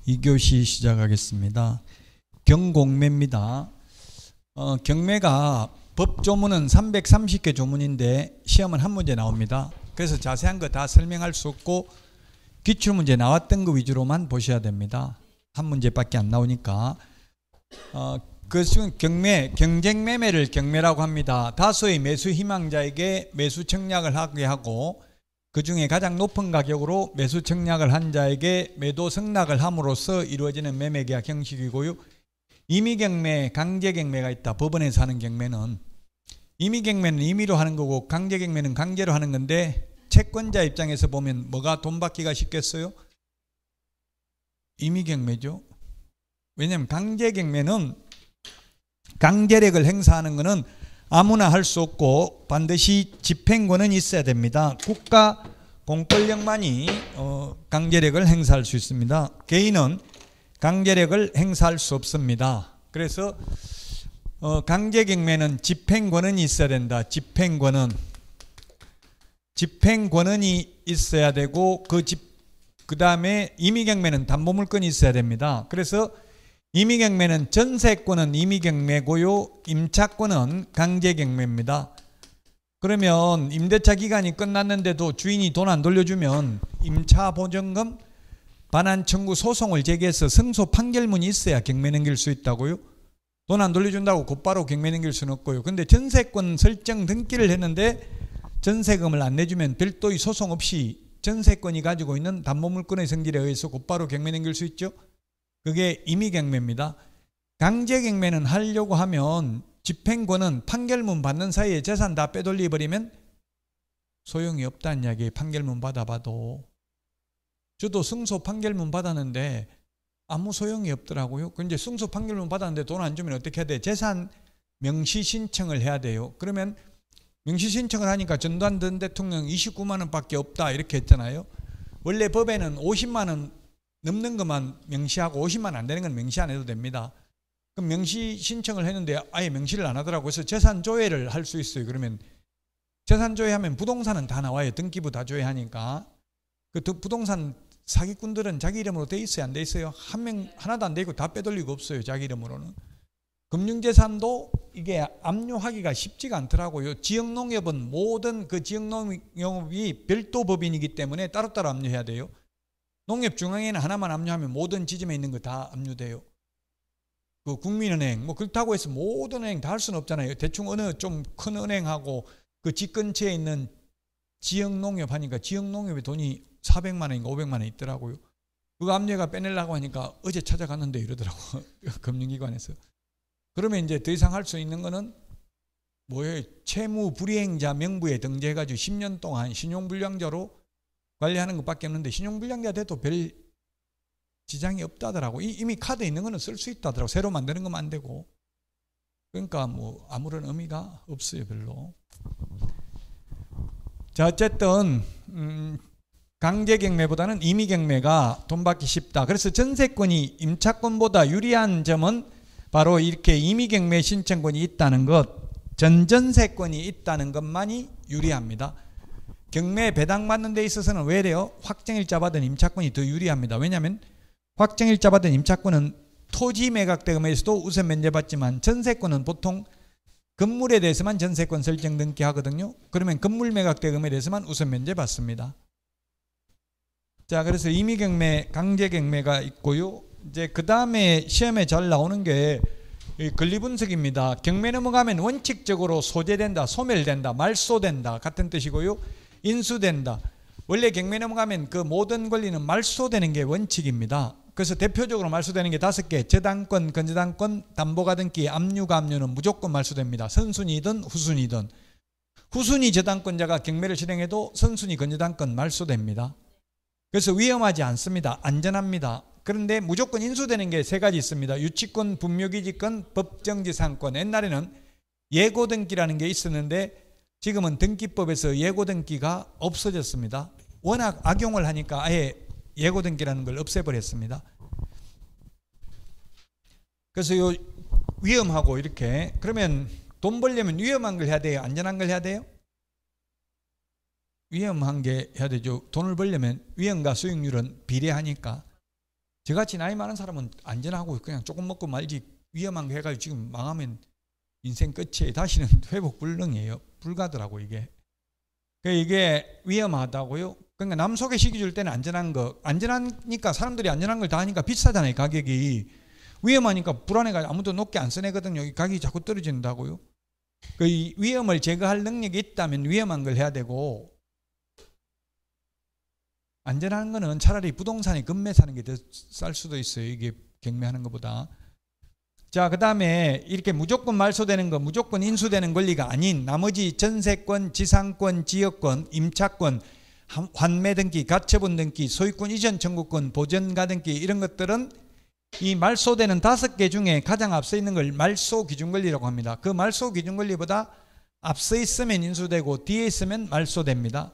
2교시 시작하겠습니다. 경공매입니다. 경매가 법조문은 330개 조문인데 시험은 한 문제 나옵니다. 그래서 자세한 거 다 설명할 수 없고 기출문제 나왔던 거 위주로만 보셔야 됩니다. 한 문제밖에 안 나오니까. 그중 경매, 경쟁매매를 경매라고 합니다. 다수의 매수 희망자에게 매수 청약을 하게 하고 그 중에 가장 높은 가격으로 매수 청약을 한 자에게 매도 승낙을 함으로써 이루어지는 매매계약 형식이고요. 임의경매, 강제경매가 있다. 법원에서 하는 경매는 임의경매는 임의로 하는 거고 강제경매는 강제로 하는 건데 채권자 입장에서 보면 뭐가 돈 받기가 쉽겠어요? 임의경매죠. 왜냐하면 강제경매는 강제력을 행사하는 것은 아무나 할 수 없고 반드시 집행권은 있어야 됩니다. 국가 공권력만이 강제력을 행사할 수 있습니다. 개인은 강제력을 행사할 수 없습니다. 그래서 강제경매는 집행권은 있어야 된다. 집행권이 있어야 되고 그 다음에 임의경매는 담보물권이 있어야 됩니다. 그래서 임의경매는 전세권은 임의경매고요. 임차권은 강제경매입니다. 그러면 임대차 기간이 끝났는데도 주인이 돈 안 돌려주면 임차보증금 반환 청구 소송을 제기해서 승소 판결문이 있어야 경매 넘길 수 있다고요. 돈 안 돌려준다고 곧바로 경매 넘길 수는 없고요. 근데 전세권 설정 등기를 했는데 전세금을 안 내주면 별도의 소송 없이 전세권이 가지고 있는 담보물권의 성질에 의해서 곧바로 경매 넘길 수 있죠. 그게 임의경매입니다. 강제경매는 하려고 하면 집행권은 판결문 받는 사이에 재산 다 빼돌려버리면 소용이 없다는 이야기예요. 판결문 받아봐도. 저도 승소 판결문 받았는데 아무 소용이 없더라고요. 근데 승소 판결문 받았는데 돈 안 주면 어떻게 해야 돼? 재산 명시 신청을 해야 돼요. 그러면 명시 신청을 하니까 전두환 전 대통령 29만 원밖에 없다 이렇게 했잖아요. 원래 법에는 50만 원 넘는 것만 명시하고 50만 원 안 되는 건 명시 안 해도 됩니다. 그럼 명시 신청을 했는데 아예 명시를 안 하더라고요. 그래서 재산 조회를 할 수 있어요. 그러면 재산 조회하면 부동산은 다 나와요. 등기부 다 조회하니까. 그 부동산 사기꾼들은 자기 이름으로 돼 있어요? 안 돼 있어요? 하나도 안 돼 있고 다 빼돌리고 없어요. 자기 이름으로는. 금융재산도 이게 압류하기가 쉽지가 않더라고요. 지역농협은 모든 그 지역농협이 별도 법인이기 때문에 따로따로 압류해야 돼요. 농협중앙회는 하나만 압류하면 모든 지점에 있는 거 다 압류돼요. 그 국민은행 뭐 그렇다고 해서 모든 은행 다 할 수는 없잖아요. 대충 어느 좀 큰 은행하고 그 집 근처에 있는 지역농협 하니까 지역농협에 돈이 400만 원인가 500만 원 있더라고요. 그거 압류가 빼내려고 하니까 어제 찾아갔는데 이러더라고요. 금융기관에서. 그러면 이제 더 이상 할 수 있는 거는 뭐예요? 채무 불이행자 명부에 등재해가지고 10년 동안 신용불량자로 관리하는 것밖에 없는데 신용불량자 돼도 별 지장이 없다더라고. 이미 카드 있는 거는 쓸 수 있다더라고. 새로 만드는 것만 안 되고. 그러니까 뭐 아무런 의미가 없어요. 별로. 자, 어쨌든 강제경매보다는 임의경매가 돈 받기 쉽다. 그래서 전세권이 임차권보다 유리한 점은 바로 이렇게 임의경매 신청권이 있다는 것, 전전세권이 있다는 것만이 유리합니다. 경매 배당받는 데 있어서는 왜 이래요? 확정일자 받은 임차권이 더 유리합니다. 왜냐하면 확정일자 받은 임차권은 토지 매각대금에서도 우선 면제받지만 전세권은 보통 건물에 대해서만 전세권 설정 등기하거든요. 그러면 건물 매각대금에 대해서만 우선 면제받습니다. 자, 그래서 임의경매, 강제경매가 있고요. 이제 그 다음에 시험에 잘 나오는 게 권리분석입니다. 경매 넘어가면 원칙적으로 소재된다, 소멸된다, 말소된다 같은 뜻이고요. 인수된다. 원래 경매 넘어가면 그 모든 권리는 말소되는 게 원칙입니다. 그래서 대표적으로 말소되는 게 5개. 저당권, 건저당권, 담보가등기, 압류가압류는 무조건 말소됩니다. 선순위든 후순위든. 후순위 저당권자가 경매를 실행해도 선순위 건저당권 말소됩니다. 그래서 위험하지 않습니다. 안전합니다. 그런데 무조건 인수되는 게 3가지 있습니다. 유치권, 분묘기지권, 법정지상권. 옛날에는 예고등기라는 게 있었는데 지금은 등기법에서 예고등기가 없어졌습니다. 워낙 악용을 하니까 아예 예고등기라는 걸 없애버렸습니다. 그래서 요 위험하고 이렇게 그러면 돈 벌려면 위험한 걸 해야 돼요? 안전한 걸 해야 돼요? 위험한 게 해야 되죠. 돈을 벌려면 위험과 수익률은 비례하니까 저같이 나이 많은 사람은 안전하고 그냥 조금 먹고 말지, 위험한 거 해가지고 지금 망하면 인생 끝이에요. 다시는 회복 불능이에요. 불가더라고 이게. 이게 위험하다고요. 그러니까 남 소개시켜 줄 때는 안전한 거, 안전하니까 사람들이 안전한 걸 다 하니까 비싸잖아요. 가격이. 위험하니까 불안해가지고 아무도 높게 안 써내거든요. 가격이 자꾸 떨어진다고요. 그 위험을 제거할 능력이 있다면 위험한 걸 해야 되고, 안전한 거는 차라리 부동산에 금매 사는 게 더 쌀 수도 있어요. 이게 경매하는 것보다. 자, 그 다음에 이렇게 무조건 말소되는 거, 무조건 인수되는 권리가 아닌 나머지 전세권, 지상권, 지역권, 임차권, 환매 등기, 가처분 등기, 소유권 이전 청구권, 보전가 등기, 이런 것들은 이 말소되는 5개 중에 가장 앞서 있는 걸 말소 기준 권리라고 합니다. 그 말소 기준 권리보다 앞서 있으면 인수되고 뒤에 있으면 말소됩니다.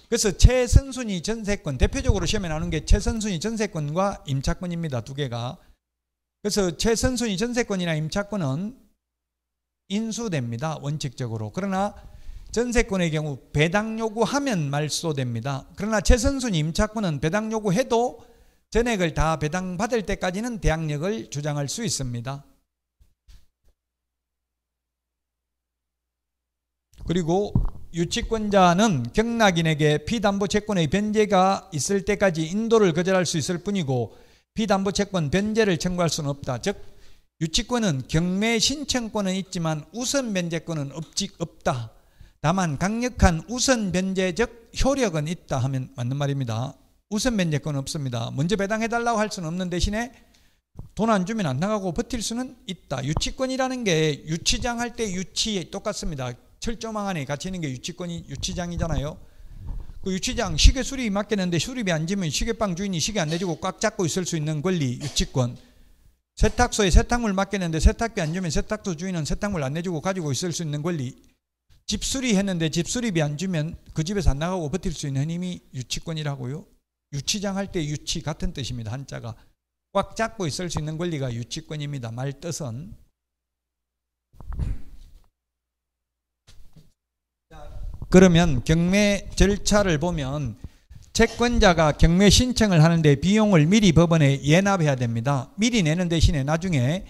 그래서 최선순위 전세권, 대표적으로 시험에 나오는 게 최선순위 전세권과 임차권입니다. 두 개가. 그래서 최선순위 전세권이나 임차권은 인수됩니다. 원칙적으로. 그러나 전세권의 경우 배당 요구하면 말소됩니다. 그러나 최선순위 임차권은 배당 요구해도 전액을 다 배당받을 때까지는 대항력을 주장할 수 있습니다. 그리고 유치권자는 경락인에게 피담보채권의 변제가 있을 때까지 인도를 거절할 수 있을 뿐이고 피담보채권 변제를 청구할 수는 없다. 즉 유치권은 경매 신청권은 있지만 우선 변제권은 없다. 다만 강력한 우선 변제적 효력은 있다 하면 맞는 말입니다. 우선 변제권은 없습니다. 먼저 배당해달라고 할 수는 없는 대신에 돈 안 주면 안 나가고 버틸 수는 있다. 유치권이라는 게 유치장 할 때 유치 똑같습니다. 철조망 안에 같이 있는 게 유치권이 유치장이잖아요. 그 유치장 시계 수리비 맡겼는데 수리비 안 지면 시계방 주인이 시계 안 내주고 꽉 잡고 있을 수 있는 권리 유치권. 세탁소에 세탁물 맡겼는데 세탁비 안 주면 세탁소 주인은 세탁물 안 내주고 가지고 있을 수 있는 권리. 집 수리했는데 집 수리비 안 주면 그 집에서 안 나가고 버틸 수 있는 힘이 유치권이라고요. 유치장 할 때 유치 같은 뜻입니다. 한자가. 꽉 잡고 있을 수 있는 권리가 유치권입니다. 말 뜻은. 그러면 경매 절차를 보면 채권자가 경매 신청을 하는데 비용을 미리 법원에 예납해야 됩니다. 미리 내는 대신에 나중에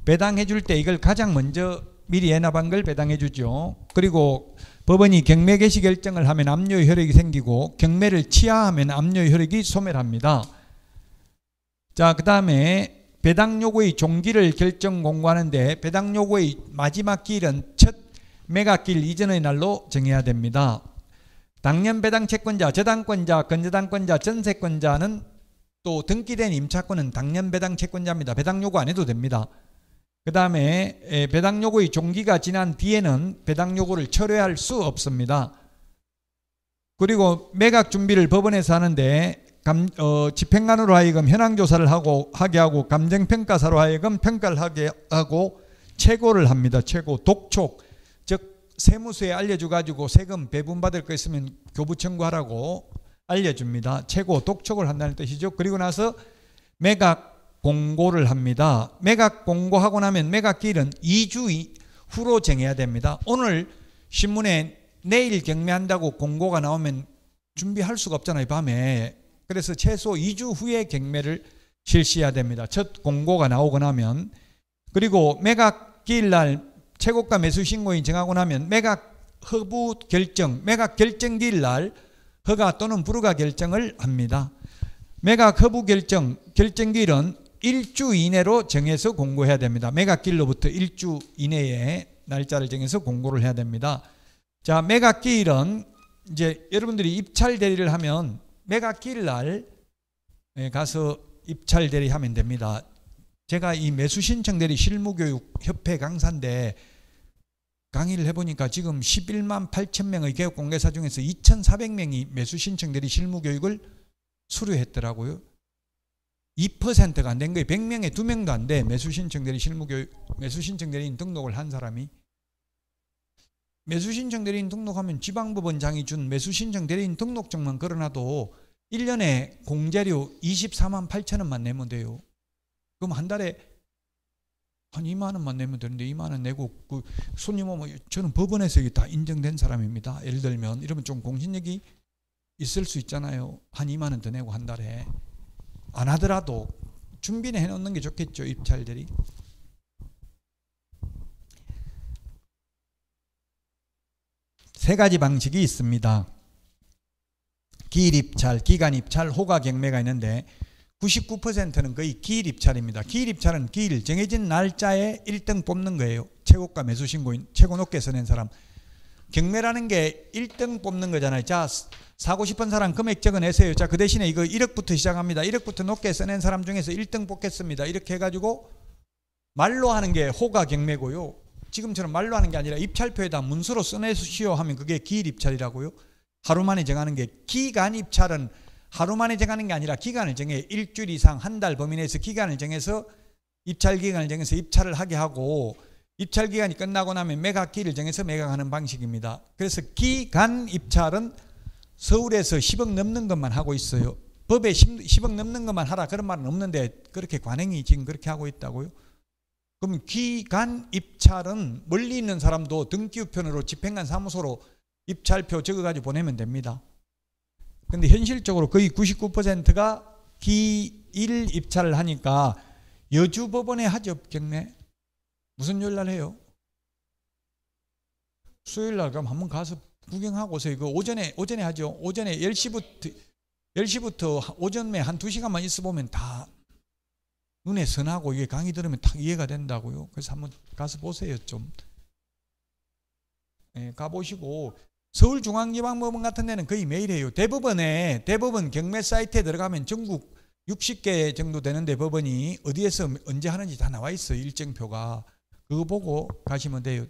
배당해 줄 때 이걸 가장 먼저 미리 예납한 걸 배당해 주죠. 그리고 법원이 경매 개시 결정을 하면 압류 효력이 생기고 경매를 취하하면 압류 효력이 소멸합니다. 자, 그 다음에 배당 요구의 종기를 결정 공고하는데 배당 요구의 마지막 기일은 첫 매각기일 이전의 날로 정해야 됩니다. 당년 배당 채권자, 저당권자, 건저당권자, 전세권자는 또 등기된 임차권은 당년 배당 채권자입니다. 배당 요구 안 해도 됩니다. 그 다음에 배당 요구의 종기가 지난 뒤에는 배당 요구를 철회할 수 없습니다. 그리고 매각 준비를 법원에서 하는데 집행관으로 하여금 현황조사를 하게 하고 감정평가사로 하여금 평가를 하게 하고 최고를 합니다. 최고, 독촉, 즉 세무서에 알려줘가지고 세금 배분받을 거 있으면 교부 청구하라고 알려줍니다. 최고, 독촉을 한다는 뜻이죠. 그리고 나서 매각 공고를 합니다. 매각 공고하고 나면 매각기일은 2주 후로 정해야 됩니다. 오늘 신문에 내일 경매한다고 공고가 나오면 준비할 수가 없잖아요, 밤에. 그래서 최소 2주 후에 경매를 실시해야 됩니다. 첫 공고가 나오고 나면. 그리고 매각기일 날 최고가 매수 신고인 정하고 나면 매각 허부 결정, 매각 결정기일 날 허가 또는 불허가 결정을 합니다. 매각 허부 결정기일은 1주 이내로 정해서 공고해야 됩니다. 매각기일로부터 1주 이내에 날짜를 정해서 공고를 해야 됩니다. 자, 매각기일은 이제 여러분들이 입찰 대리를 하면 매각기일 날 가서 입찰 대리하면 됩니다. 제가 이 매수신청 대리 실무교육 협회 강사인데 강의를 해보니까 지금 11만 8천 명의 개업공개사 중에서 2,400명이 매수신청 대리 실무교육을 수료했더라고요. 2%가 안 된 거예요. 100명에 2명도 안 돼. 매수신청 대리 실무교육, 매수신청 대리인 등록을 한 사람이. 매수신청 대리인 등록하면 지방법원장이 준 매수신청 대리인 등록증만 걸어놔도 1년에 공제료 24만 8천 원만 내면 돼요. 그럼 한 달에 한 2만 원만 내면 되는데 2만 원 내고 그 손님 오면 저는 법원에서 이게 다 인정된 사람입니다. 예를 들면 이러면 좀 공신력이 있을 수 있잖아요. 한 2만 원 더 내고 한 달에. 안 하더라도 준비는 해놓는 게 좋겠죠. 입찰들이. 세 가지 방식이 있습니다. 기일입찰, 기간입찰, 호가경매가 있는데 99%는 거의 기일입찰입니다. 기일입찰은 기일, 정해진 날짜에 1등 뽑는 거예요. 최고가 매수신고인, 최고 높게 써낸 사람. 경매라는 게 1등 뽑는 거잖아요. 자, 사고 싶은 사람 금액 적어내세요. 자, 그 대신에 이거 1억부터 시작합니다. 1억부터 높게 써낸 사람 중에서 1등 뽑겠습니다. 이렇게 해가지고 말로 하는 게 호가경매고요. 지금처럼 말로 하는 게 아니라 입찰표에다 문서로 써내시오 하면 그게 기일입찰이라고요. 하루 만에 정하는 게. 기간입찰은 하루 만에 정하는 게 아니라 기간을 정해 일주일 이상 한 달 범위 내에서 기간을 정해서 입찰 기간을 정해서 입찰을 하게 하고 입찰 기간이 끝나고 나면 매각기를 정해서 매각하는 방식입니다. 그래서 기간입찰은 서울에서 10억 넘는 것만 하고 있어요. 법에 10억 넘는 것만 하라 그런 말은 없는데 그렇게 관행이 지금 그렇게 하고 있다고요. 그럼 기간입찰은 멀리 있는 사람도 등기우편으로 집행관 사무소로 입찰표 적어가지고 보내면 됩니다. 근데 현실적으로 거의 99%가 기일 입찰을 하니까 여주법원에 하죠. 경매. 무슨 요일 날 해요? 수요일 날 그럼 한번 가서 구경하고 오세요. 그 오전에 하죠. 오전에 10시부터 오전에 한 2시간만 있어 보면 다 눈에 선하고 이게 강의 들으면 딱 이해가 된다고요. 그래서 한번 가서 보세요. 좀. 네, 가보시고 서울중앙지방법원 같은 데는 거의 매일 해요. 대법원 경매 사이트에 들어가면 전국 60개 정도 되는데 법원이 어디에서 언제 하는지 다 나와 있어요. 일정표가. 그거 보고 가시면 돼요.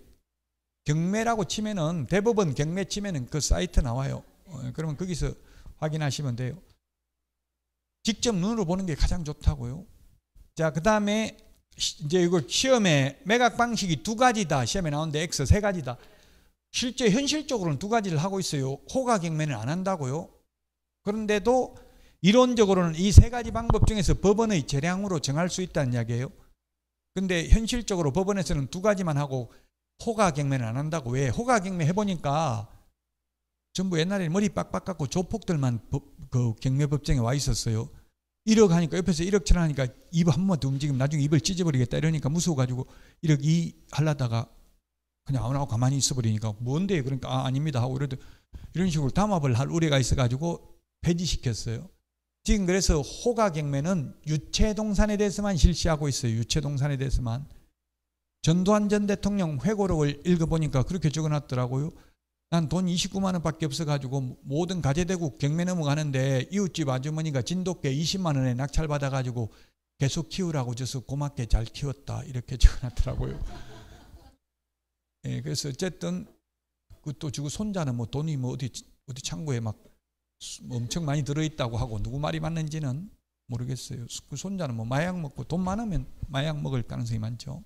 경매라고 치면은 대법원 경매 치면은 그 사이트 나와요. 그러면 거기서 확인하시면 돼요. 직접 눈으로 보는 게 가장 좋다고요. 자, 그 다음에 이제 이거 시험에 매각 방식이 2가지다. 시험에 나오는데 X 3가지다. 실제 현실적으로는 2가지를 하고 있어요. 호가경매는 안 한다고요. 그런데도 이론적으로는 이 3가지 방법 중에서 법원의 재량으로 정할 수 있다는 이야기예요. 근데 현실적으로 법원에서는 2가지만 하고 호가경매는 안 한다고. 왜? 호가경매 해보니까 전부 옛날에 머리 빡빡 깎고 조폭들만 그 경매법정에 와 있었어요. 1억 하니까 옆에서 1억처럼 하니까 입 한 번만 더 움직이면 나중에 입을 찢어버리겠다 이러니까 무서워가지고 1억 2 하려다가 그냥 아무나 가만히 있어버리니까 뭔데? 그러니까 아닙니다 하고 이런 식으로 담합을 할 우려가 있어가지고 폐지시켰어요. 지금 그래서 호가경매는 유체동산에 대해서만 실시하고 있어요. 유체동산에 대해서만. 전두환 전 대통령 회고록을 읽어보니까 그렇게 적어놨더라고요. 난 돈 29만 원밖에 없어가지고 모든 가재대국 경매 넘어가는데 이웃집 아주머니가 진돗개 20만 원에 낙찰받아가지고 계속 키우라고 줘서 고맙게 잘 키웠다 이렇게 적어놨더라고요. 예, 그래서 어쨌든 또 지금 손자는 뭐 돈이 뭐 어디 창고에 막 엄청 많이 들어있다고 하고 누구 말이 맞는지는 모르겠어요. 그 손자는 뭐 마약 먹고 돈 많으면 마약 먹을 가능성이 많죠.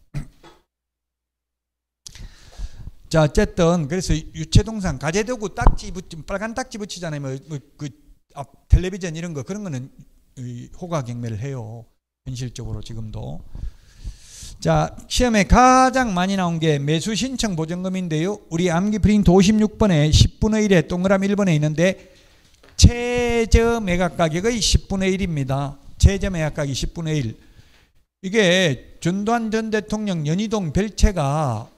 자, 어쨌든 그래서 유체동산 가재도구 딱지 빨간 딱지 붙이잖아요. 텔레비전 이런 거 그런 거는 호가경매를 해요. 현실적으로 지금도. 자, 시험에 가장 많이 나온 게 매수 신청 보증금인데요. 우리 암기 프린트 56번에 10분의 1에 동그라미 1번에 있는데 최저 매각 가격의 10분의 1입니다. 최저 매각 가격이 10분의 1. 이게 전두환 전 대통령 연희동 별채가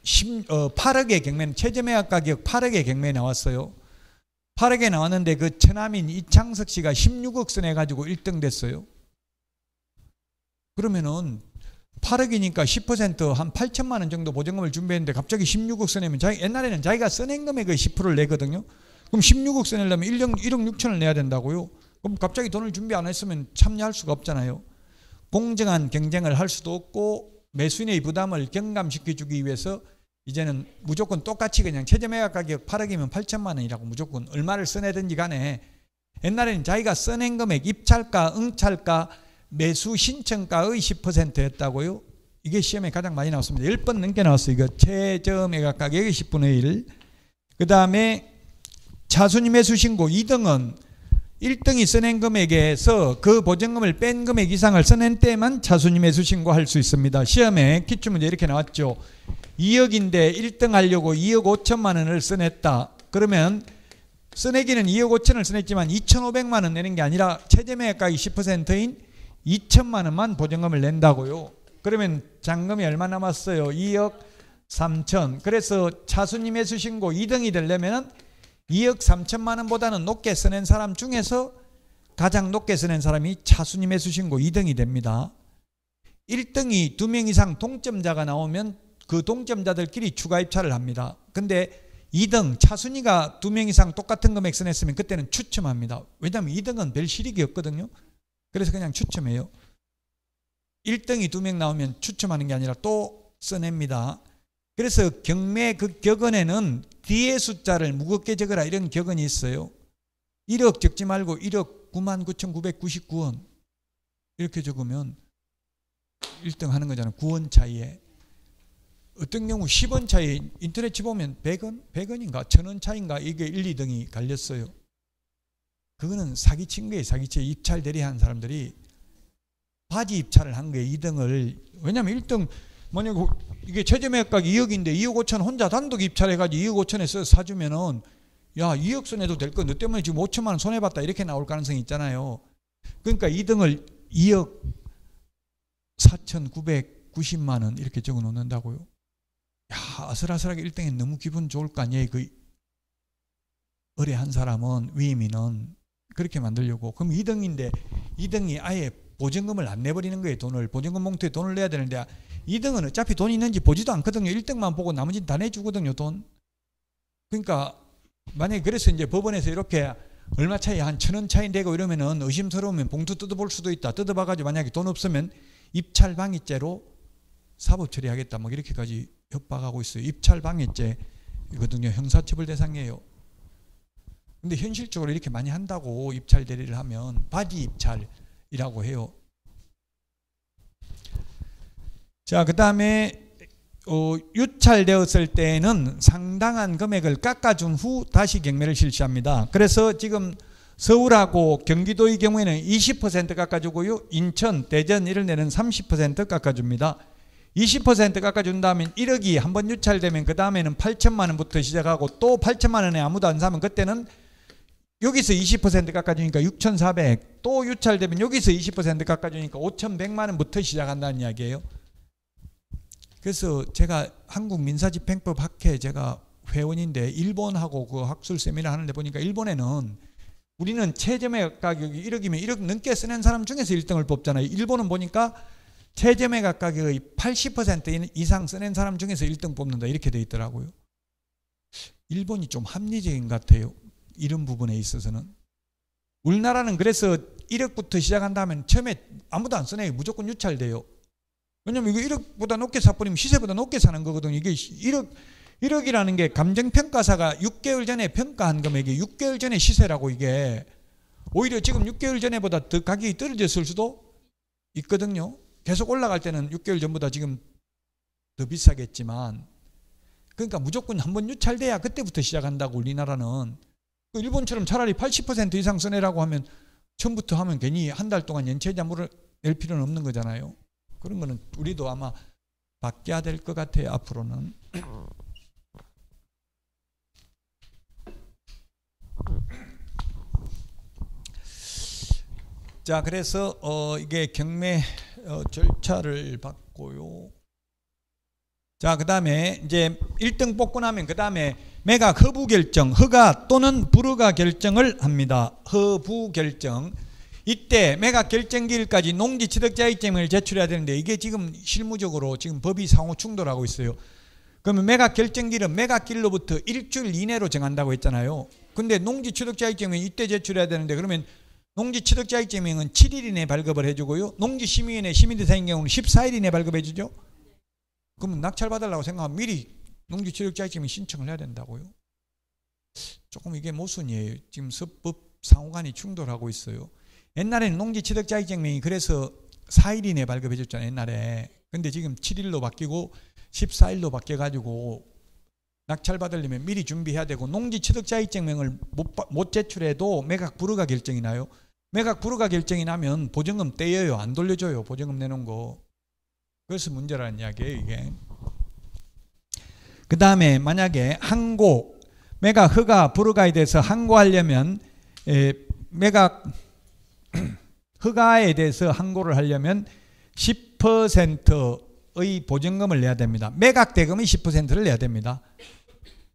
8억의 경매, 최저 매각 가격 8억의 경매에 나왔어요. 8억에 나왔는데 그 처남인 이창석 씨가 16억 써내가지고 1등 됐어요. 그러면은 8억이니까 10% 한 8천만 원 정도 보증금을 준비했는데 갑자기 16억 써내면 옛날에는 자기가 써낸 금액의 10%를 내거든요. 그럼 16억 써내려면 1억 6천을 내야 된다고요. 그럼 갑자기 돈을 준비 안 했으면 참여할 수가 없잖아요. 공정한 경쟁을 할 수도 없고 매수인의 부담을 경감시켜주기 위해서 이제는 무조건 똑같이 그냥 최저 매각 가격 8억이면 8천만 원이라고 무조건 얼마를 써내든지 간에 옛날에는 자기가 써낸 금액 입찰가, 응찰가, 매수 신청가의 10%였다고요. 이게 시험에 가장 많이 나왔습니다. 10번 넘게 나왔어요. 이거 최저 매각 가격의 10분의 1. 그 다음에 차순위 매수 신고 2등은 1등이 써낸 금액에서 그 보증금을 뺀 금액 이상을 써낸 때만 차순위 매수 신고할 수 있습니다. 시험에 기출문제 이렇게 나왔죠. 2억인데 1등 하려고 2억 5천만 원을 써냈다. 그러면 써내기는 2억 5천을 써냈지만 2,500만 원 내는 게 아니라 최저 매각 가격 10%인 2천만 원만 보증금을 낸다고요. 그러면 잔금이 얼마 남았어요? 2억 3천. 그래서 차수님 해수신고 2등이 되려면 2억 3천만 원보다는 높게 써낸 사람 중에서 가장 높게 써낸 사람이 차수님 해수신고 2등이 됩니다. 1등이 2명 이상 동점자가 나오면 그 동점자들끼리 추가 입찰을 합니다. 근데 2등 차순위가 2명 이상 똑같은 금액 써냈으면 그때는 추첨합니다. 왜냐하면 2등은 별 실익이 없거든요. 그래서 그냥 추첨해요. 1등이 2명 나오면 추첨하는 게 아니라 또 써냅니다. 그래서 경매 그 격언에는 뒤에 숫자를 무겁게 적어라 이런 격언이 있어요. 1억 적지 말고 1억 99,999원 이렇게 적으면 1등 하는 거잖아요. 9원 차이에. 어떤 경우 10원 차이 인터넷 쳐보면 100원? 100원인가? 1000원 차이인가? 이게 1, 2등이 갈렸어요. 그거는 사기친 거예요. 사기치 입찰 대리한 사람들이 바지 입찰을 한 거예요. 2등을. 왜냐하면 1등 만약에 이게 최저매각가격이 2억인데 2억 5천 혼자 단독 입찰해가지고 2억 5천에 사주면은 야 2억 손해도 될 거 너 때문에 지금 5천만 원 손해봤다 이렇게 나올 가능성이 있잖아요. 그러니까 2등을 2억 4,990만 원 이렇게 적어 놓는다고요. 야 아슬아슬하게 1등에 너무 기분 좋을 거 아니에요. 그 의뢰한 사람은 위임인은 그렇게 만들려고. 그럼 2등인데 2등이 아예 보증금을 안 내버리는 거예요. 돈을 보증금 봉투에 돈을 내야 되는데 2등은 어차피 돈이 있는지 보지도 않거든요. 1등만 보고 나머지는 다 내주거든요. 돈. 그러니까 만약에 그래서 이제 법원에서 이렇게 얼마 차이 한 1,000원 차이 되고 이러면은 의심스러우면 봉투 뜯어볼 수도 있다. 뜯어봐가지고 만약에 돈 없으면 입찰방해죄로 사법 처리하겠다. 뭐 이렇게까지 협박하고 있어요. 입찰방해죄거든요. 형사처벌 대상이에요. 근데 현실적으로 이렇게 많이 한다고 입찰 대리를 하면 바지 입찰이라고 해요. 자, 그 다음에 유찰되었을 때는 상당한 금액을 깎아준 후 다시 경매를 실시합니다. 그래서 지금 서울하고 경기도의 경우에는 20% 깎아주고요. 인천, 대전 이런 데는 30% 깎아줍니다. 20% 깎아준다면 1억이 한번 유찰되면 그 다음에는 8천만 원부터 시작하고 또 8천만 원에 아무도 안 사면 그때는 여기서 20% 깎아주니까 6,400, 또 유찰되면 여기서 20% 깎아주니까 5,100만 원부터 시작한다는 이야기예요. 그래서 제가 한국민사집행법 학회 제가 회원인데 일본하고 그 학술 세미나 하는데 보니까 일본에는 우리는 최저매각 가격이 1억이면 1억 넘게 쓰는 사람 중에서 1등을 뽑잖아요. 일본은 보니까 최저매각 가격의 80% 이상 쓰는 사람 중에서 1등 뽑는다 이렇게 돼 있더라고요. 일본이 좀 합리적인 것 같아요. 이런 부분에 있어서는. 우리나라는 그래서 1억부터 시작한다면 처음에 아무도 안 쓰네요. 무조건 유찰돼요. 왜냐면 이거 1억보다 높게 사버리면 시세보다 높게 사는 거거든요. 이게 1억이라는 게 감정평가사가 6개월 전에 평가한 금액이 6개월 전에 시세라고 이게 오히려 지금 6개월 전에보다 더 가격이 떨어졌을 수도 있거든요. 계속 올라갈 때는 6개월 전보다 지금 더 비싸겠지만 그러니까 무조건 한번 유찰돼야 그때부터 시작한다고 우리나라는. 일본처럼 차라리 80% 이상 써내라고 하면 처음부터 하면 괜히 한 달 동안 연체자물을 낼 필요는 없는 거잖아요. 그런 거는 우리도 아마 바뀌어야 될 것 같아요. 앞으로는. 자, 그래서 이게 경매 절차를 받고요. 자, 그 다음에 이제 1등 뽑고 나면 그 다음에 매각 허부 결정, 허가 또는 불허가 결정을 합니다. 허부 결정. 이때 매각 결정기일까지 농지 취득자의증을 제출해야 되는데 이게 지금 실무적으로 지금 법이 상호 충돌하고 있어요. 그러면 매각 결정기일은 매각기일로부터 일주일 이내로 정한다고 했잖아요. 근데 농지 취득자의증은 이때 제출해야 되는데 그러면 농지 취득자의증은 7일 이내에 발급을 해주고요. 농지심의위원회 심의대상인 경우는 14일 이내에 발급해 주죠. 그러면 낙찰받으려고 생각하면 미리 농지취득자의증 신청을 해야 된다고요. 조금 이게 모순이에요. 지금 서법 상호간이 충돌하고 있어요. 옛날에는 농지취득자의증명이 그래서 4일 이내에 발급해 줬잖아요. 옛날에. 근데 지금 7일로 바뀌고 14일로 바뀌어가지고 낙찰받으려면 미리 준비해야 되고 농지취득자의증명을 못 제출해도 매각 불허가 결정이 나요. 매각 불허가 결정이 나면 보증금 떼여요. 안 돌려줘요. 보증금 내놓은 거. 그래서 문제라는 이야기예요. 이게. 그 다음에 만약에 항고, 매각 허가 불허가에 대해서 항고하려면 매각 허가에 대해서 항고를 하려면 10%의 보증금을 내야 됩니다. 매각대금의 10%를 내야 됩니다.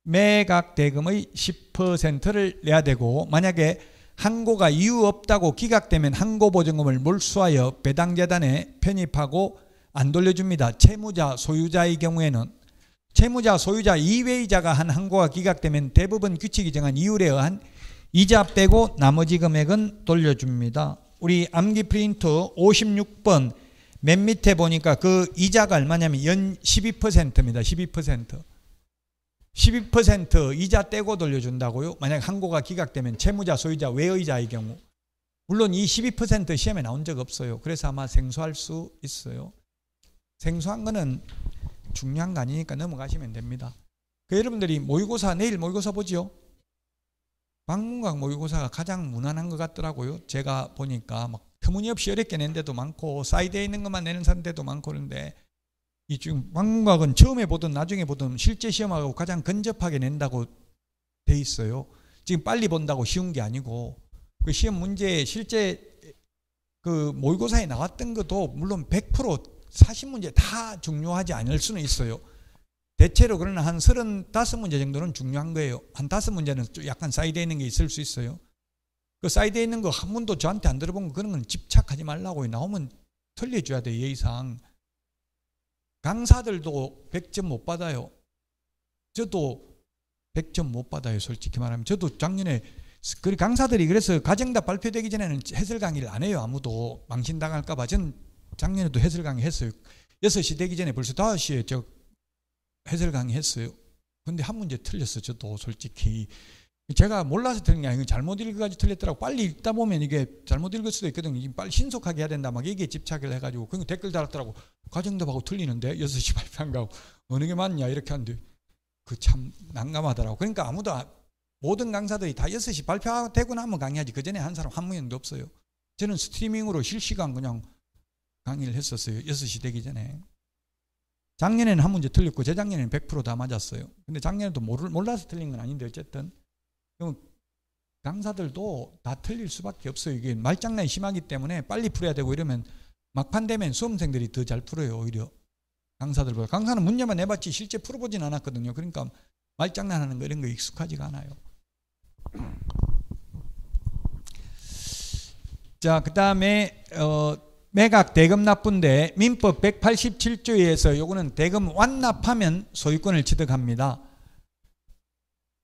매각대금의 10%를 내야 되고, 만약에 항고가 이유 없다고 기각되면 항고보증금을 몰수하여 배당재단에 편입하고 안 돌려줍니다. 채무자, 소유자의 경우에는. 채무자, 소유자 이외의 자가 한 항고가 기각되면 대법원 규칙이 정한 이율에 의한 이자 빼고 나머지 금액은 돌려줍니다. 우리 암기 프린트 56번 맨 밑에 보니까 그 이자가 얼마냐면 연 12%입니다. 12%. 12% 이자 떼고 돌려준다고요? 만약 항고가 기각되면 채무자, 소유자 외의 자의 경우. 물론 이 12% 시험에 나온 적 없어요. 그래서 아마 생소할 수 있어요. 생소한 거는 중요한 거 아니니까 넘어가시면 됩니다. 그 여러분들이 모의고사, 내일 모의고사 보죠? 방문각 모의고사가 가장 무난한 것 같더라고요. 제가 보니까 막 터무니없이 어렵게 낸 데도 많고 사이드에 있는 것만 내는 사람들도 많고 그런데 이 지금 방문각은 처음에 보든 나중에 보든 실제 시험하고 가장 근접하게 낸다고 돼 있어요. 지금 빨리 본다고 쉬운 게 아니고 그 시험 문제 실제 그 모의고사에 나왔던 것도 물론 100% 40문제 다 중요하지 않을 수는 있어요. 대체로 그러나 한 35문제 정도는 중요한 거예요. 한 5문제는 약간 사이드에 있는 게 있을 수 있어요. 그 사이드에 있는 거 한 번도 저한테 안 들어본 거 그런 건 집착하지 말라고 나오면 틀려줘야 돼. 예의상. 강사들도 100점 못 받아요. 저도 100점 못 받아요. 솔직히 말하면. 저도 작년에 강사들이 그래서 가정답 발표되기 전에는 해설 강의를 안 해요. 아무도 망신당할까 봐. 전 작년에도 해설 강의 했어요. 6시 되기 전에 벌써 5시에 저 해설 강의 했어요. 근데 한 문제 틀렸어. 저도 솔직히. 제가 몰라서 틀린 게 아니고 잘못 읽어가지고 틀렸더라고. 빨리 읽다 보면 이게 잘못 읽을 수도 있거든요. 빨리 신속하게 해야 된다. 막 여기에 집착을 해가지고. 그러니까 댓글 달았더라고. 가정답하고 틀리는데 6시 발표한 거하고 어느 게 맞냐 이렇게 하는데 그 참 난감하더라고. 그러니까 아무도 모든 강사들이 다 6시 발표되고 나면 강의하지. 그 전에 한 사람 한 명도 없어요. 저는 스트리밍으로 실시간 그냥 강의를 했었어요. 6시 되기 전에. 작년에는 한 문제 틀렸고 재작년에는 100% 다 맞았어요. 근데 작년에도 몰라서 틀린 건 아닌데 어쨌든 강사들도 다 틀릴 수밖에 없어요. 이게 말장난이 심하기 때문에 빨리 풀어야 되고 이러면 막판 되면 수험생들이 더 잘 풀어요. 오히려 강사들보다. 강사는 문제만 내봤지 실제 풀어보진 않았거든요. 그러니까 말장난하는 거 이런 거 익숙하지가 않아요. 자, 그 다음에 매각 대금 납부인데 민법 187조에서 요거는 대금 완납하면 소유권을 취득합니다.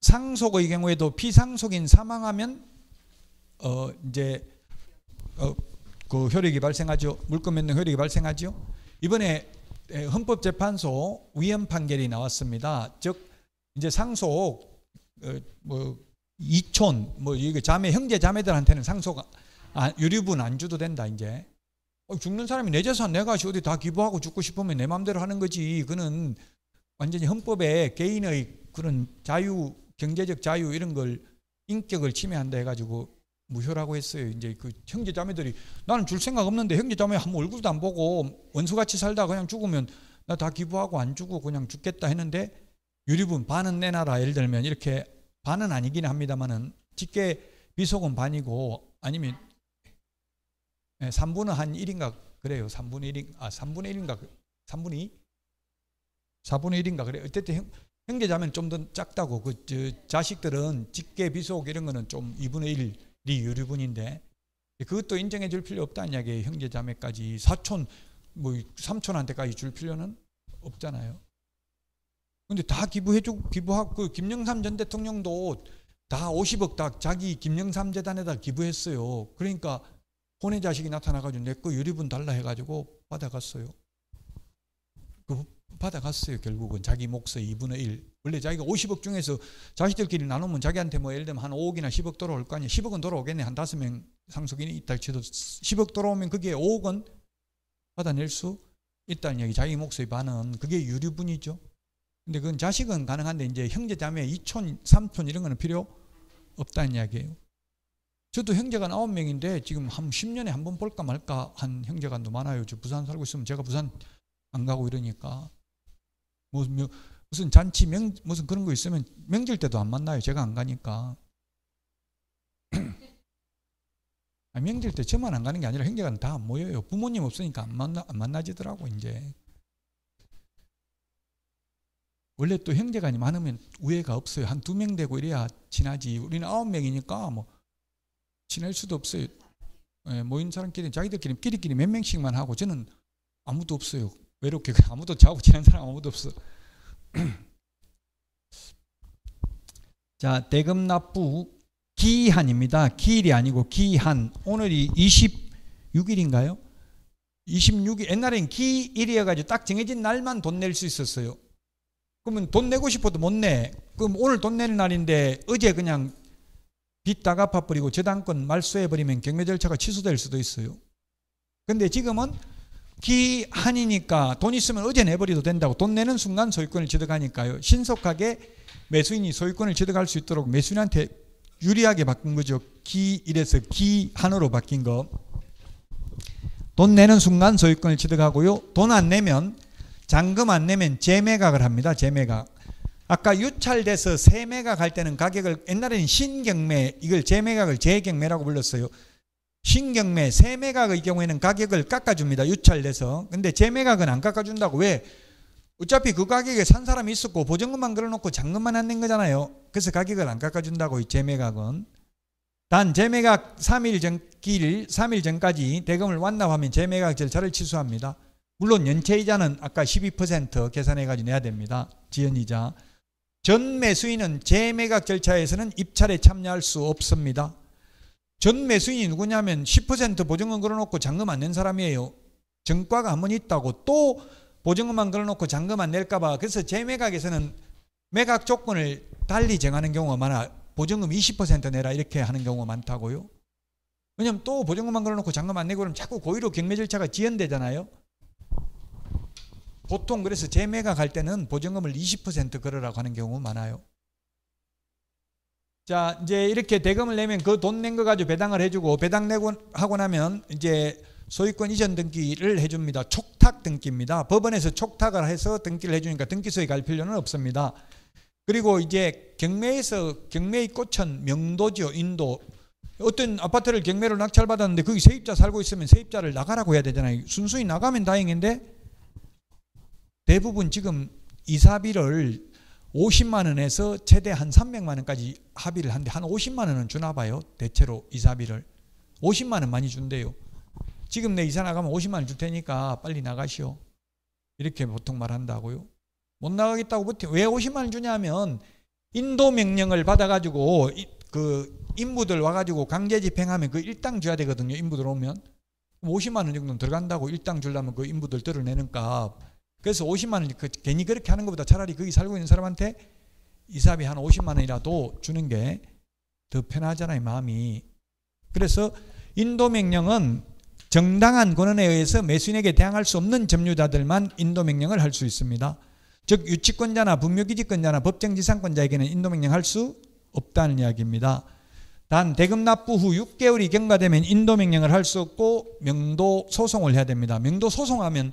상속의 경우에도 피상속인 사망하면 그 효력이 발생하죠. 물권 변동 효력이 발생하죠. 이번에 헌법재판소 위헌 판결이 나왔습니다. 즉 이제 상속 이촌 이게 자매 형제 자매들한테는 상속 유류분 안 줘도 된다. 이제 죽는 사람이 내 재산 내가 어디 다 기부하고 죽고 싶으면 내 마음대로 하는 거지. 그는 완전히 헌법에 개인의 그런 자유, 경제적 자유 이런 걸 인격을 침해한다 해가지고 무효라고 했어요. 이제 그 형제 자매들이 나는 줄 생각 없는데 형제 자매 한번 얼굴도 안 보고 원수같이 살다 그냥 죽으면 나 다 기부하고 안 주고 그냥 죽겠다 했는데 유류분 반은 내놔라. 예를 들면 이렇게 반은 아니긴 합니다만은 직계 비속은 반이고 아니면 3분의 한 1인가 그래요. 3분의 1인 3분의 1인가 3분의 2? 4분의 1인가 그래요. 어쨌든 형제 자매는 좀 더 작다고. 자식들은 직계 비속 이런 거는 좀 2분의 1이 유류분인데 그것도 인정해 줄 필요 없다는 이야기예요. 형제 자매까지 사촌 삼촌한테까지 줄 필요는 없잖아요. 근데 다 기부하고 그 김영삼 전 대통령도 다 50억 다 자기 김영삼 재단에다 기부했어요. 그러니까 혼의 자식이 나타나가지고 내 거 유류분 달라 해가지고 받아갔어요. 받아갔어요. 결국은 자기 몫의 2분의 1. 원래 자기가 50억 중에서 자식들끼리 나누면 자기한테 예를 들면 한 5억이나 10억 돌아올 거 아니에요. 10억은 돌아오겠네. 한 5명 상속인이 있다 치도 10억 돌아오면 그게 5억은 받아낼 수 있다는 얘기. 자기 몫의 반은 그게 유류분이죠. 근데 그건 자식은 가능한데 이제 형제 자매 2촌, 3촌 이런 거는 필요 없다는 이야기예요. 저도 형제가 9명인데 지금 한 10년에 한 번 볼까 말까 한 형제간도 많아요. 저 부산 살고 있으면 제가 부산 안 가고 이러니까 무슨 잔치 무슨 그런 거 있으면 명절 때도 안 만나요. 제가 안 가니까. 명절 때 저만 안 가는 게 아니라 형제가 다 안 모여요. 부모님 없으니까 안 만나지더라고. 이제 원래 또 형제간이 많으면 우애가 없어요. 한 2명 되고 이래야 친하지. 우리는 9명이니까 뭐 친할 수도 없어요. 예, 모인 사람끼리 자기들끼리 몇 명씩만 하고 저는 아무도 없어요. 외롭게 아무도 저하고 친한 사람 아무도 없어. 자, 대금납부 기한입니다. 기일이 아니고 기한. 오늘이 26일인가요? 26일. 옛날엔 기일이어가지고 딱 정해진 날만 돈 낼 수 있었어요. 그러면 돈 내고 싶어도 못 내. 그럼 오늘 돈 내는 날인데 어제 그냥 빚 다 갚아버리고 저당권 말소해버리면 경매 절차가 취소될 수도 있어요. 근데 지금은 기한이니까 돈 있으면 어제 내버려도 된다고. 돈 내는 순간 소유권을 취득하니까요. 신속하게 매수인이 소유권을 취득할 수 있도록 매수인한테 유리하게 바꾼 거죠. 기일에서 기한으로 바뀐 거. 돈 내는 순간 소유권을 취득하고요. 돈 안 내면, 잔금 안 내면 재매각을 합니다. 재매각. 아까 유찰돼서 세매각 할 때는 가격을, 옛날에는 신경매, 이걸 재매각을 재경매라고 불렀어요. 신경매, 세매각의 경우에는 가격을 깎아줍니다. 유찰돼서. 근데 재매각은 안 깎아준다고. 왜? 어차피 그 가격에 산 사람이 있었고 보증금만 걸어놓고 잔금만 안 낸 거잖아요. 그래서 가격을 안 깎아준다고. 이 재매각은. 단 재매각 3일 전까지 대금을 완납하면 재매각 절차를 취소합니다. 물론 연체이자는 아까 12% 계산해가지고 내야 됩니다. 지연이자. 전 매수인은 재매각 절차에서는 입찰에 참여할 수 없습니다. 전 매수인이 누구냐면 10% 보증금 걸어놓고 잔금 안 낸 사람이에요. 정가가 한 번 있다고 또 보증금만 걸어놓고 잔금 안 낼까봐. 그래서 재매각에서는 매각 조건을 달리 정하는 경우가 많아. 보증금 20% 내라 이렇게 하는 경우가 많다고요. 왜냐면 또 보증금만 걸어놓고 잔금 안 내고 그러면 자꾸 고의로 경매 절차가 지연되잖아요. 보통 그래서 재매각 할 때는 보증금을 20% 걸으라고 하는 경우가 많아요. 자, 이제 이렇게 대금을 내면 그 돈 낸 거 가지고 배당을 해주고, 배당 내고 하고 나면 이제 소유권 이전 등기를 해줍니다. 촉탁 등기입니다. 법원에서 촉탁을 해서 등기를 해주니까 등기소에 갈 필요는 없습니다. 그리고 이제 경매에서 경매의 꽃은 명도죠. 인도. 어떤 아파트를 경매로 낙찰받았는데 거기 세입자 살고 있으면 세입자를 나가라고 해야 되잖아요. 순수히 나가면 다행인데 대부분 지금 이사비를 50만 원에서 최대 한 300만 원까지 합의를 하는데 한 50만 원은 주나 봐요. 대체로 이사비를. 50만 원 많이 준대요. 지금 내 이사 나가면 50만 원 줄 테니까 빨리 나가시오. 이렇게 보통 말한다고요. 못 나가겠다고 버텨. 왜 50만 원 주냐면 인도 명령을 받아가지고 그 인부들 와가지고 강제 집행하면 그 일당 줘야 되거든요. 인부들 오면 50만 원 정도는 들어간다고. 일당 주려면 그 인부들 들어내는 값. 그래서 50만 원 괜히 그렇게 하는 것보다 차라리 거기 살고 있는 사람한테 이사비 한 50만 원이라도 주는 게 더 편하잖아요. 마음이. 그래서 인도 명령은 정당한 권한에 의해서 매수인에게 대항할 수 없는 점유자들만 인도 명령을 할 수 있습니다. 즉 유치권자나 분묘기지권자나 법정지상권자에게는 인도 명령 할 수 없다는 이야기입니다. 단 대금 납부 후 6개월이 경과되면 인도 명령을 할 수 없고 명도 소송을 해야 됩니다. 명도 소송하면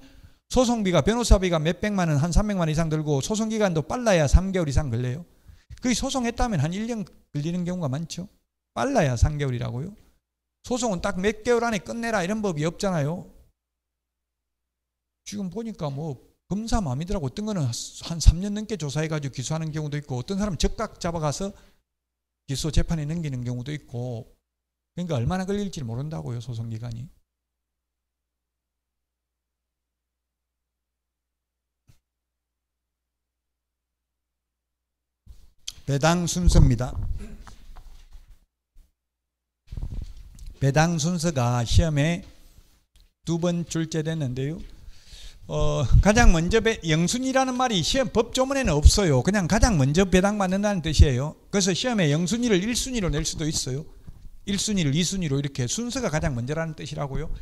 소송비가 변호사비가 몇백만 원, 한 300만 원 이상 들고 소송기간도 빨라야 3개월 이상 걸려요. 그 소송했다면 한 1년 걸리는 경우가 많죠. 빨라야 3개월이라고요. 소송은 딱 몇 개월 안에 끝내라 이런 법이 없잖아요. 지금 보니까 뭐 검사 마음이더라고. 어떤 거는 한 3년 넘게 조사해가지고 기소하는 경우도 있고 어떤 사람은 즉각 잡아가서 기소 재판에 넘기는 경우도 있고. 그러니까 얼마나 걸릴지 모른다고요. 소송기간이. 배당 순서입니다. 배당 순서가 시험에 2번 출제됐는데요. 가장 먼저 영순위라는 말이 시험 법조문에는 없어요. 그냥 가장 먼저 배당받는다는 뜻이에요. 그래서 시험에 영순위를 1순위로 낼 수도 있어요. 1순위를 2순위로 이렇게 순서가 가장 먼저라는 뜻이라고요.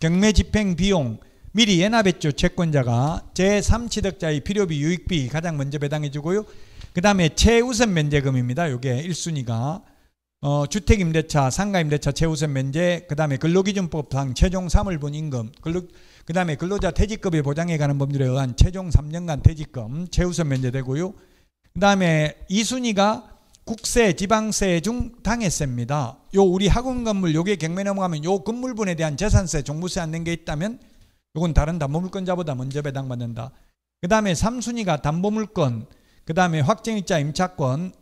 경매 집행 비용 미리 연합했죠. 채권자가 제3취득자의 필요비 유익비 가장 먼저 배당해 주고요. 그 다음에 최우선 면제금입니다. 이게 1순위가 주택임대차, 상가임대차 최우선 면제, 그 다음에 근로기준법상 최종 3월분 임금, 그 다음에 근로자 퇴직급여 보장에 관한 법률에 의한 최종 3년간 퇴직금 최우선 면제되고요. 그 다음에 2순위가 국세, 지방세 중 당해세입니다. 요 우리 학원 건물 요게 경매 넘어가면 요 건물분에 대한 재산세, 종부세 안 낸 게 있다면 요건 다른 담보물권자보다 먼저 배당받는다. 그 다음에 3순위가 담보물권, 그 다음에 확정일자 임차권,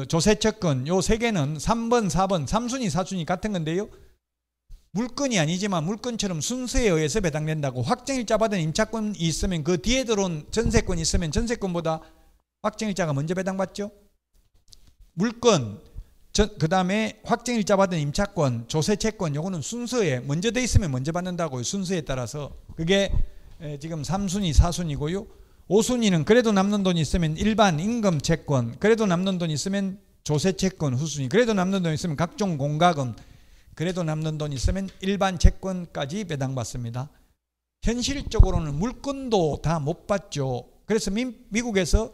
조세채권 요 세 개는 3번, 4번, 3순위, 4순위 같은 건데요. 물건이 아니지만 물건처럼 순서에 의해서 배당된다고. 확정일자 받은 임차권이 있으면 그 뒤에 들어온 전세권이 있으면 전세권보다 확정일자가 먼저 배당받죠. 물건, 그 다음에 확정일자 받은 임차권, 조세채권 요거는 순서에 먼저 돼 있으면 먼저 받는다고요. 순서에 따라서. 그게 지금 3순위, 4순위고요. 5순위는 그래도 남는 돈이 있으면 일반 임금채권, 그래도 남는 돈이 있으면 조세채권 후순위, 그래도 남는 돈이 있으면 각종 공과금, 그래도 남는 돈이 있으면 일반 채권까지 배당받습니다. 현실적으로는 물건도 다 못 받죠. 그래서 미국에서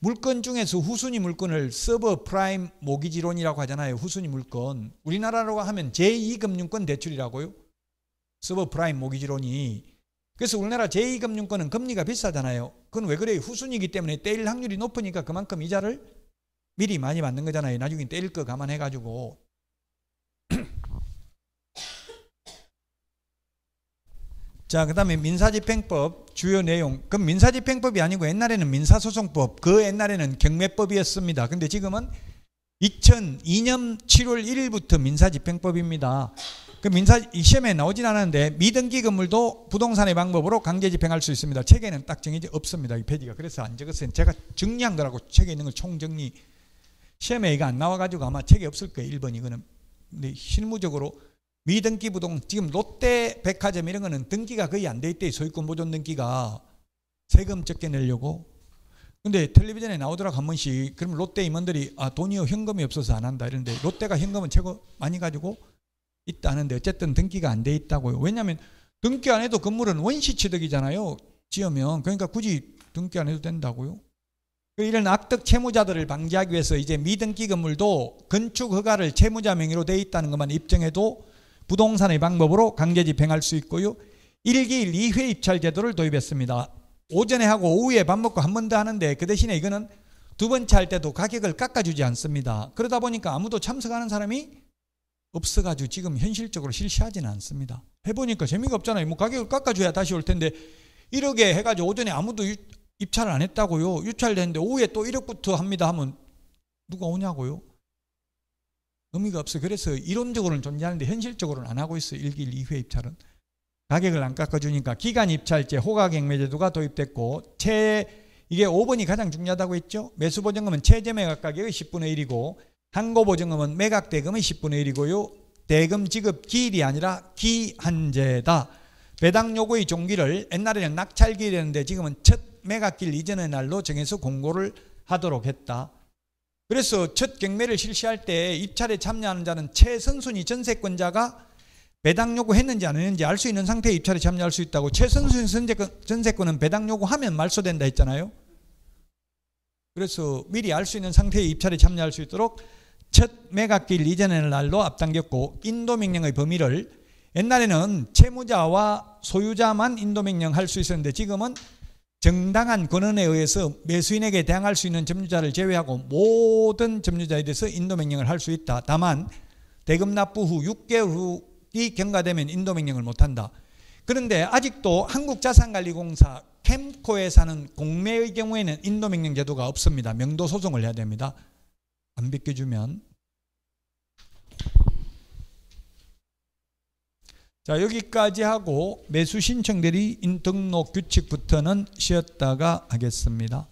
물건 중에서 후순위 물건을 서브 프라임 모기지론이라고 하잖아요. 후순위 물건. 우리나라로 하면 제2금융권 대출이라고요. 서브 프라임 모기지론이. 그래서 우리나라 제2금융권은 금리가 비싸잖아요. 그건 왜 그래요? 후순위이기 때문에 떼일 확률이 높으니까 그만큼 이자를 미리 많이 받는 거잖아요. 나중에 떼일 거 감안해가지고. 자, 그 다음에 민사집행법 주요 내용. 그럼 민사집행법이 아니고 옛날에는 민사소송법, 그 옛날에는 경매법이었습니다. 근데 지금은 2002년 7월 1일부터 민사집행법입니다. 그 시험에 나오진 않았는데 미등기 건물도 부동산의 방법으로 강제 집행할 수 있습니다. 책에는 딱 정해져 없습니다. 이 페이지가. 그래서 안 적었어요. 제가 정리한 거라고. 책에 있는 걸 총정리. 시험에 이거 안 나와가지고 아마 책에 없을 거예요. 1번 이거는. 근데 실무적으로 미등기 부동, 지금 롯데 백화점 이런 거는 등기가 거의 안 돼 있대요. 소유권 보존 등기가. 세금 적게 내려고. 근데 텔레비전에 나오더라고 한 번씩. 그러면 롯데 임원들이 돈이 현금이 없어서 안 한다 이러는데 롯데가 현금은 최고 많이 가지고 있다 하는데 어쨌든 등기가 안 돼 있다고요. 왜냐하면 등기 안 해도 건물은 원시취득이잖아요. 지으면. 그러니까 굳이 등기 안 해도 된다고요. 이런 악덕 채무자들을 방지하기 위해서 이제 미등기 건물도 건축 허가를 채무자 명의로 돼 있다는 것만 입증해도 부동산의 방법으로 강제 집행할 수 있고요. 1기 2회 입찰 제도를 도입했습니다. 오전에 하고 오후에 밥 먹고 한 번 더 하는데 그 대신에 이거는 두 번째 할 때도 가격을 깎아주지 않습니다. 그러다 보니까 아무도 참석하는 사람이 없어가지고 지금 현실적으로 실시하지는 않습니다. 해보니까 재미가 없잖아요. 뭐 가격을 깎아줘야 다시 올 텐데 1억에 해가지고 오전에 아무도 입찰을 안 했다고요. 유찰됐는데 오후에 또 1억부터 합니다 하면 누가 오냐고요. 의미가 없어요. 그래서 이론적으로는 존재하는데 현실적으로는 안 하고 있어요. 1기 2회 입찰은. 가격을 안 깎아주니까 기간 입찰제 호가경매제도가 도입됐고 이게 5번이 가장 중요하다고 했죠. 매수보증금은 최저 매각 가격의 10분의 1이고 항고보증금은 매각 대금의 10분의 1이고요. 대금 지급 기일이 아니라 기한제다. 배당 요구의 종기를 옛날에는 낙찰기일이었는데 지금은 첫 매각기일 이전의 날로 정해서 공고를 하도록 했다. 그래서 첫 경매를 실시할 때 입찰에 참여하는 자는 최선순위 전세권자가 배당 요구했는지 안 했는지 알 수 있는 상태에 입찰에 참여할 수 있다고. 최선순위 전세권은 배당 요구하면 말소된다 했잖아요. 그래서 미리 알 수 있는 상태에 입찰에 참여할 수 있도록 첫 매각기일 이전의 날로 앞당겼고 인도명령의 범위를 옛날에는 채무자와 소유자만 인도명령 할 수 있었는데 지금은 정당한 권한에 의해서 매수인에게 대항할 수 있는 점유자를 제외하고 모든 점유자에 대해서 인도명령을 할 수 있다. 다만 대금 납부 후 6개월 후이 경과되면 인도명령을 못한다. 그런데 아직도 한국자산관리공사 캠코에 사는 공매의 경우에는 인도명령 제도가 없습니다. 명도소송을 해야 됩니다. 안 비켜주면. 자, 여기까지 하고 매수 신청대리 등록 규칙부터는 쉬었다가 하겠습니다.